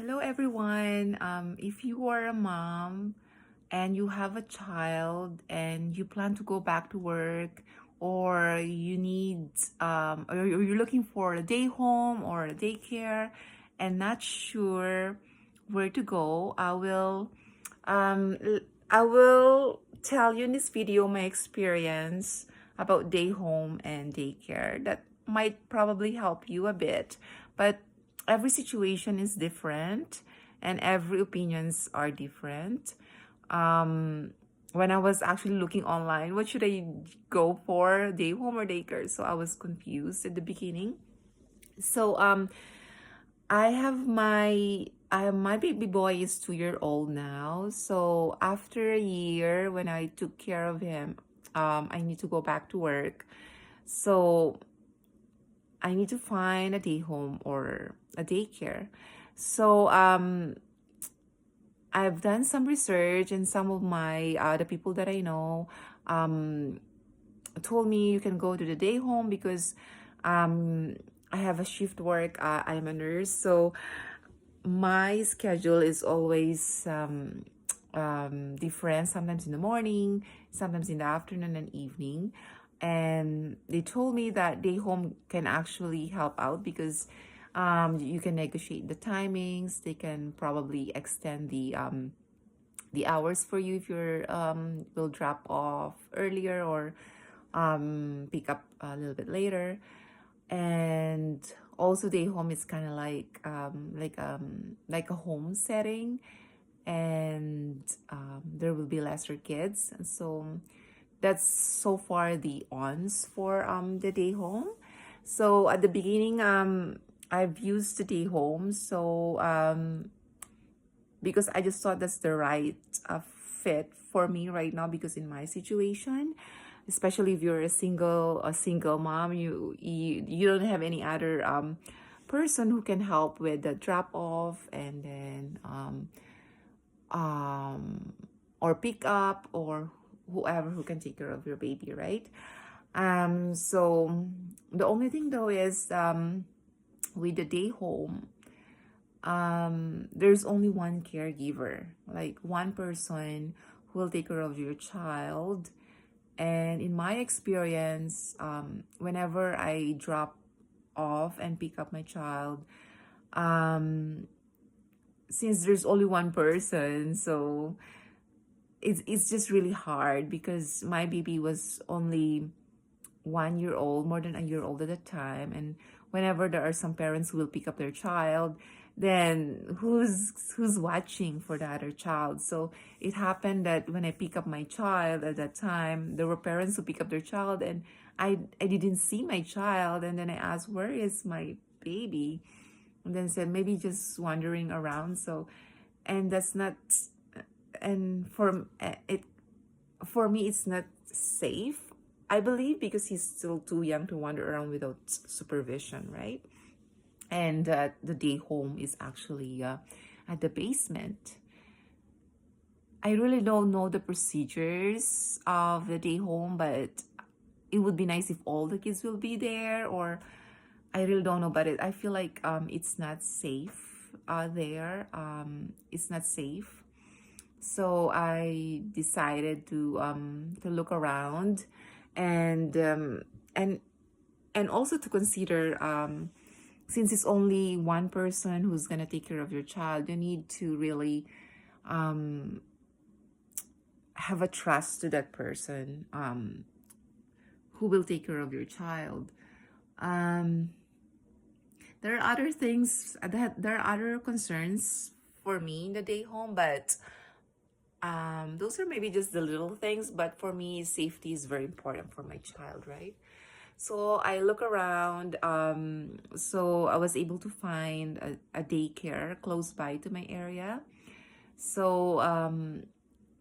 Hello, everyone. If you are a mom and you have a child and you plan to go back to work, or you need, or you're looking for a day home or a daycare and not sure where to go, um, I will tell you in this video my experience about day home and daycare that might probably help you a bit, but every situation is different and every opinions are different. When I was actually looking online, what should I go for, day home or daycare? So I was confused at the beginning. So my baby boy is 2 year old now. So after a year when I took care of him, I need to go back to work. So I need to find a day home or a daycare. So I've done some research, and some of my the people that I know um, told me you can go to the day home because um, I have a shift work. I'm a nurse, so my schedule is always different. Sometimes in the morning, sometimes in the afternoon and evening. And they told me that day home can actually help out because you can negotiate the timings. They can probably extend the hours for you if you're will drop off earlier or pick up a little bit later. And also day home is kind of like a home setting, and there will be lesser kids. And so that's so far the ons for the day home. So at the beginning, I've used the day home, so because I just thought that's the right fit for me right now, because in my situation, especially if you're a single mom, you don't have any other person who can help with the drop off, and then or pick up, or whoever who can take care of your baby, right? So the only thing though is with the day home, there's only one caregiver, like one person who will take care of your child. And in my experience, whenever I drop off and pick up my child, um, since there's only one person, so it's just really hard because my baby was only 1 year old, more than a year old at the time. And whenever there are some parents who will pick up their child, then who's watching for the other child? So it happened that when I pick up my child at that time, there were parents who pick up their child, and I didn't see my child. And then I asked, where is my baby? And then said maybe just wandering around. So, and that's not, and for me it's not safe, I believe, because he's still too young to wander around without supervision, right? And the day home is actually at the basement. I really don't know the procedures of the day home, but it would be nice if all the kids will be there, or I really don't know about it. I feel like it's not safe there. It's not safe. So I decided to look around, and and and also to consider, since it's only one person who's gonna take care of your child, you need to really have a trust to that person who will take care of your child. Um, there are other things that there are other concerns for me in the day home, but those are maybe just the little things. But for me, safety is very important for my child, right? So I look around. So I was able to find a daycare close by to my area. So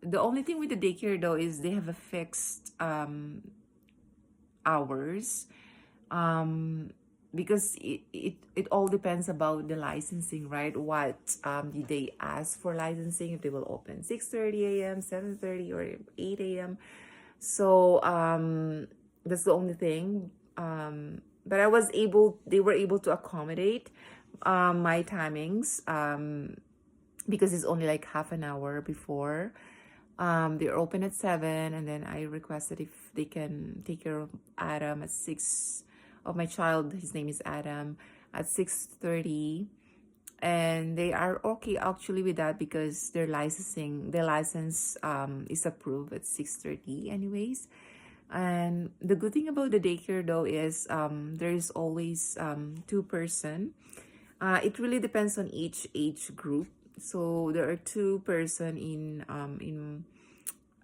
the only thing with the daycare though is they have a fixed hours, because it all depends about the licensing, right? What did they ask for licensing, if they will open 6:30 a.m., 7:30, or 8 a.m. So that's the only thing. But they were able to accommodate. my timings, because it's only like half an hour before. They're open at 7, and then I requested if they can take care of Adam at 6, of my child. His name is Adam, at 6:30. And they are okay actually with that because their license is approved at 6:30 anyways. And the good thing about the daycare though is there is always 2 person. It really depends on each age group. So there are 2 person in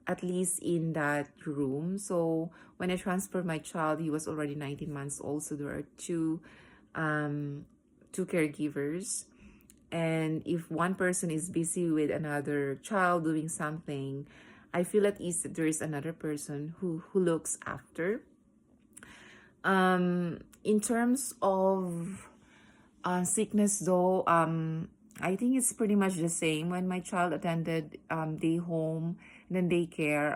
at least in that room. So when I transferred my child, he was already 19 months old. So there are two caregivers. And if one person is busy with another child doing something, I feel at ease that there is another person who looks after. In terms of sickness though, I think it's pretty much the same. When my child attended Dayhome and then daycare,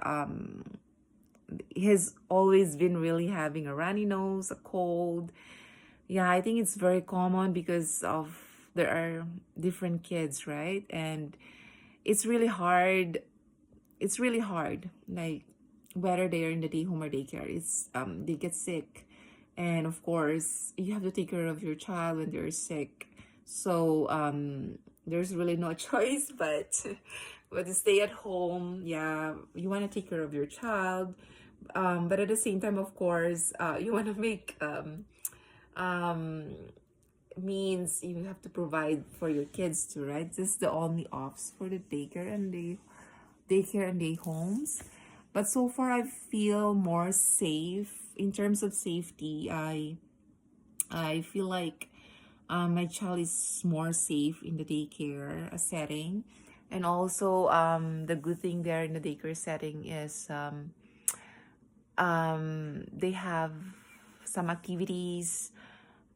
he's always been really having a runny nose, a cold. Yeah, I think it's very common because of there are different kids, right? And it's really hard. It's really hard, like whether they're in the day home or daycare. It's they get sick, and of course you have to take care of your child when they're sick. So there's really no choice but to stay at home. Yeah, you want to take care of your child, but at the same time, of course, you want to make um means you have to provide for your kids too, right? This is the only offs for the daycare and day homes. But so far I feel more safe in terms of safety. I feel like my child is more safe in the daycare setting. And also the good thing there in the daycare setting is they have some activities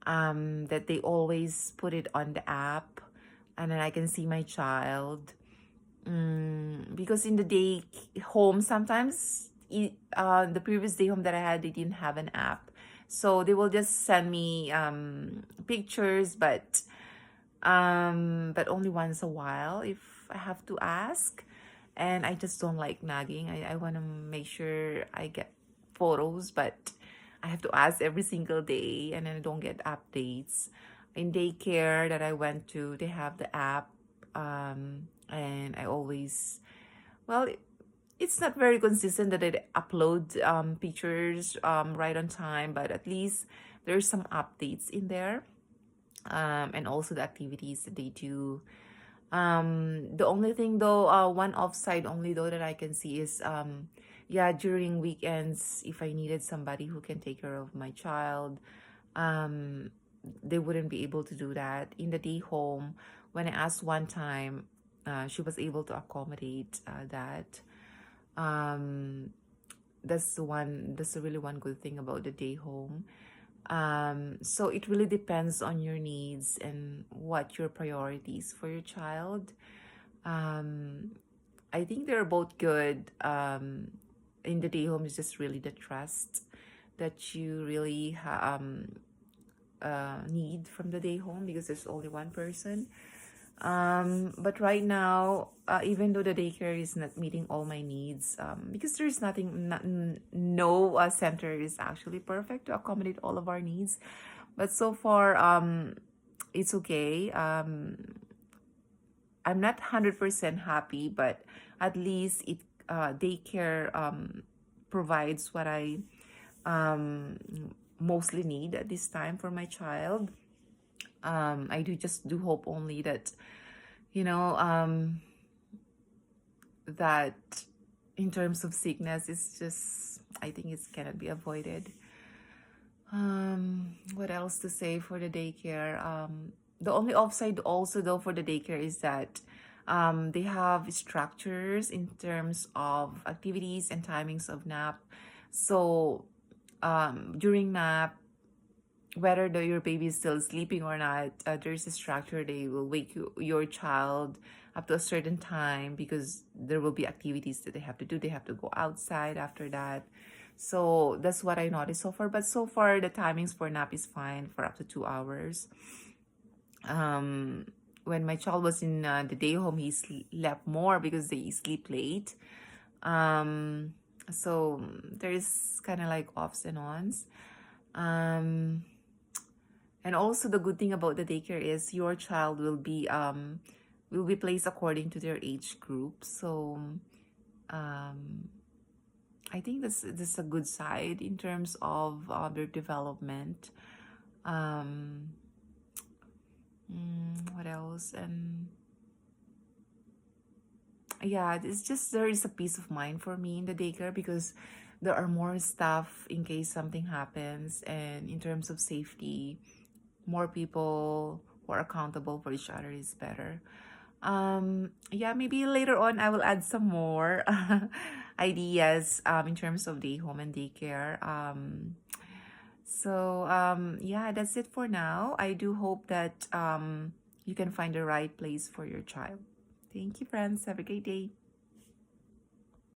that they always put it on the app, and then I can see my child. Because in the day home sometimes the previous day home that I had, they didn't have an app, so they will just send me pictures, but only once a while if I have to ask. And I just don't like nagging. I want to make sure I get photos, but I have to ask every single day, and then I don't get updates. In daycare that I went to, they have the app, and I always, well, it's not very consistent that they upload pictures right on time, but at least there's some updates in there, and also the activities that they do. The only thing though, one offside only though that I can see is yeah, during weekends, if I needed somebody who can take care of my child, they wouldn't be able to do that. In the day home, when I asked one time, she was able to accommodate that. That's the really one good thing about the day home. So it really depends on your needs and what your priorities for your child. I think they're both good. In the day home is just really the trust that you really need from the day home, because there's only one person. But right now, even though the daycare is not meeting all my needs, because there's no center is actually perfect to accommodate all of our needs. But so far, it's okay. I'm not 100% happy, but at least it daycare provides what I mostly need at this time for my child. I do hope only that, you know, that in terms of sickness, it's just, I think it cannot be avoided. What else to say for the daycare? The only offside also though for the daycare is that they have structures in terms of activities and timings of nap. So during nap, whether your baby is still sleeping or not, there's a structure. They will wake your child up to a certain time, because there will be activities that they have to do. They have to go outside after that. So that's what I noticed so far. But so far, the timings for nap is fine for up to 2 hours. um, when my child was in the day home, he slept more because they sleep late. Um, so there's kind of like offs and ons. Um, and also the good thing about the daycare is your child will be placed according to their age group. So um, I think that's a good side in terms of their development. Um, what else? And yeah, it's just there is a peace of mind for me in the daycare because there are more staff in case something happens, and in terms of safety, more people who are accountable for each other is better. Yeah, maybe later on I will add some more ideas in terms of day home and daycare. Yeah, that's it for now. I do hope that you can find the right place for your child. Thank you, friends. Have a great day.